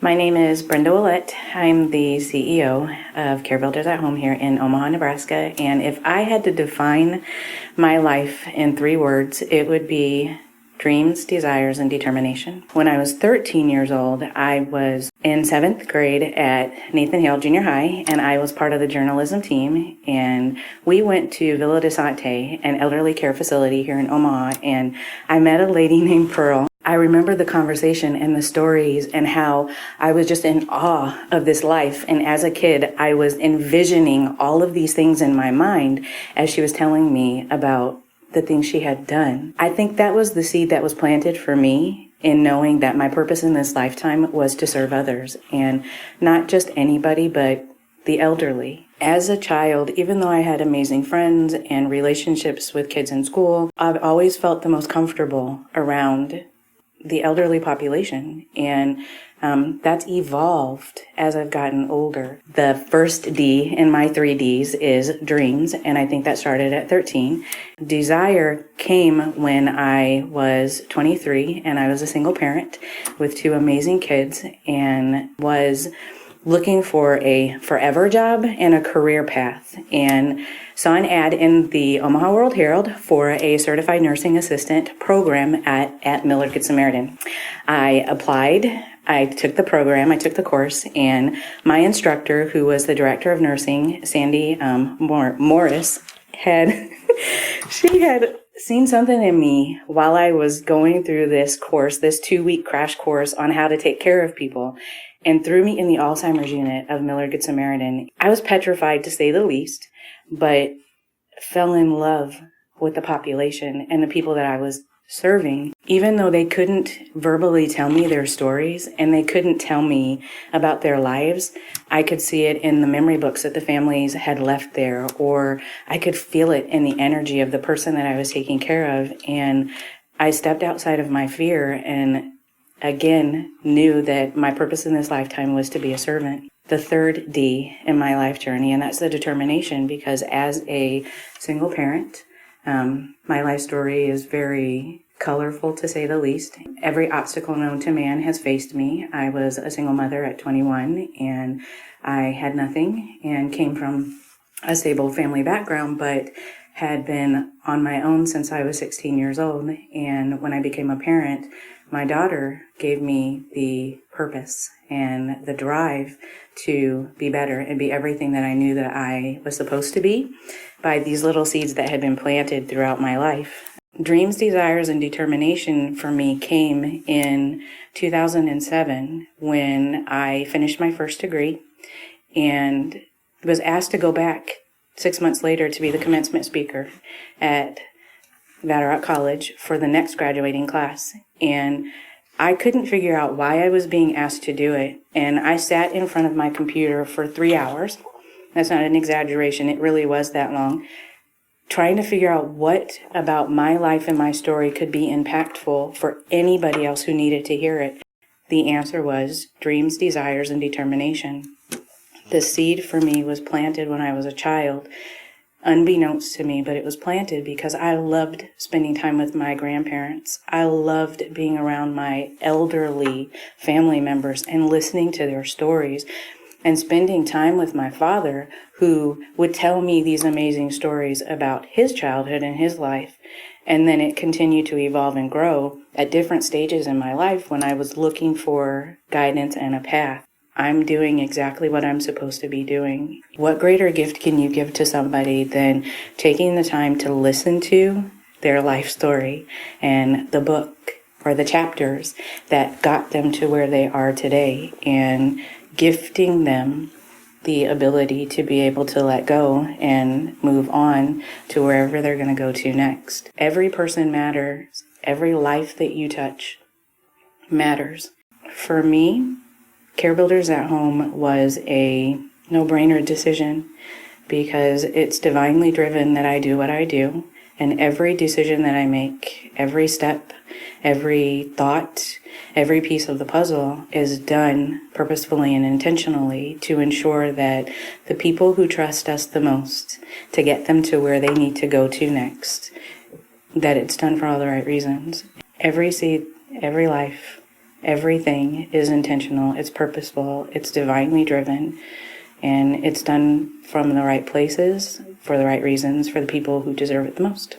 My name is Brenda Ouellette. I'm the CEO of CareBuilders at Home here in Omaha, Nebraska. And if I had to define my life in 3 words, it would be dreams, desires, and determination. When I was 13 years old, I was in 7th grade at Nathan Hale Junior High, and I was part of the journalism team. And we went to Villa de Sante, an elderly care facility here in Omaha, and I met a lady named Pearl. I remember the conversation and the stories and how I was just in awe of this life. And as a kid, I was envisioning all of these things in my mind as she was telling me about the things she had done. I think that was the seed that was planted for me in knowing that my purpose in this lifetime was to serve others, and not just anybody, but the elderly. As a child, even though I had amazing friends and relationships with kids in school, I've always felt the most comfortable around the elderly population, and that's evolved as I've gotten older. The first D in my 3 Ds is dreams, and I think that started at 13. Desire came when I was 23, and I was a single parent with 2 amazing kids, and was looking for a forever job and a career path, and saw an ad in the Omaha World Herald for a certified nursing assistant program at Millard Good Samaritan. I applied, I took the program, I took the course, and my instructor, who was the director of nursing, Sandy Morris, she had seen something in me while I was going through this course, this 2-week crash course on how to take care of people, and threw me in the Alzheimer's unit of Millard Good Samaritan. I was petrified, to say the least, but fell in love with the population and the people that I was serving. Even though they couldn't verbally tell me their stories and they couldn't tell me about their lives, I could see it in the memory books that the families had left there, or I could feel it in the energy of the person that I was taking care of. And I stepped outside of my fear and again knew that my purpose in this lifetime was to be a servant. The 3rd D in my life journey, and that's the determination, because as a single parent, my life story is very colorful, to say the least. Every obstacle known to man has faced me. I was a single mother at 21, and I had nothing and came from a stable family background, but had been on my own since I was 16 years old. And when I became a parent, my daughter gave me the purpose and the drive to be better and be everything that I knew that I was supposed to be by these little seeds that had been planted throughout my life. Dreams, desires, and determination for me came in 2007 when I finished my first degree and was asked to go back 6 months later to be the commencement speaker at Vatterott College for the next graduating class. And I couldn't figure out why I was being asked to do it. And I sat in front of my computer for 3 hours. That's not an exaggeration. It really was that long. Trying to figure out what about my life and my story could be impactful for anybody else who needed to hear it. The answer was dreams, desires, and determination. The seed for me was planted when I was a child, unbeknownst to me, but it was planted because I loved spending time with my grandparents. I loved being around my elderly family members and listening to their stories, and spending time with my father, who would tell me these amazing stories about his childhood and his life. And then it continued to evolve and grow at different stages in my life when I was looking for guidance and a path. I'm doing exactly what I'm supposed to be doing. What greater gift can you give to somebody than taking the time to listen to their life story and the book or the chapters that got them to where they are today, and gifting them the ability to be able to let go and move on to wherever they're going to go to next. Every person matters. Every life that you touch matters. For me, CareBuilders at Home was a no-brainer decision because it's divinely driven that I do what I do, and every decision that I make, every step, every thought, every piece of the puzzle is done purposefully and intentionally to ensure that the people who trust us the most to get them to where they need to go to next, that it's done for all the right reasons. Every seed, every life Everything is intentional, it's purposeful, it's divinely driven, and it's done from the right places, for the right reasons, for the people who deserve it the most.